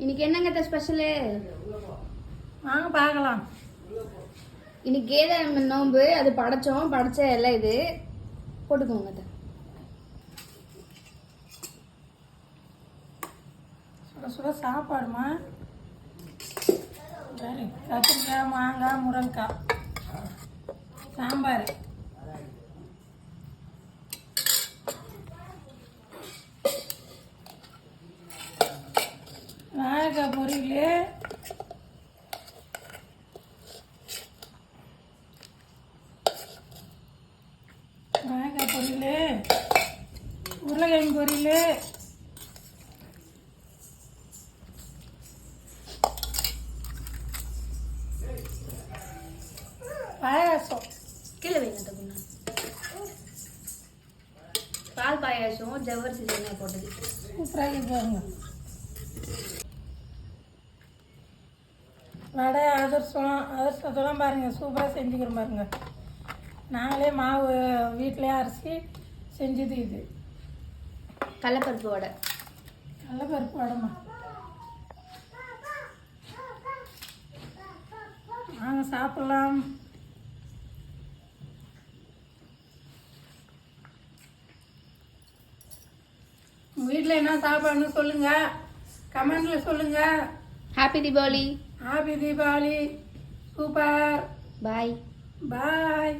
இன்னைக்கு என்னங்க ஸ்பெஷலு வாங்க பார்க்கலாம். இன்னைக்கு கேத நோம்பு, அது படைச்சோம். படைச்ச எல்லாம் இது போட்டுக்கோங்க. சுட சுட சாப்பாடுமா. சரி, கத்திரிக்காய், மாங்காய், முருங்கைக்காய் சாம்பார். வாழைக்காய் பொரியல், வாழைக்காய் பொரியல், உருளைக்கிழங்கு பொரியல், பாயாசம். கீழே வைங்க. பால் பாயாசம், ஜவ்வரிசி சேமியா போட்டது. சூப்பராக பாருங்க. வடை, அதிரசத்தெல்லாம் பாருங்கள், சூப்பராக செஞ்சுக்கிறோம் பாருங்க. நாங்களே மாவு வீட்டிலே அரைச்சி செஞ்சது இது. கடலைப்பருப்பு வடை. கடலைப்பருப்பு வடைமா. வாங்க சாப்பிட்லாம். உங்கள் வீட்டில் என்ன சாப்பாடுன்னு சொல்லுங்கள், கமெண்டில் சொல்லுங்கள். Happy Deepavali. Happy Deepavali. Super. Bye. பாய்.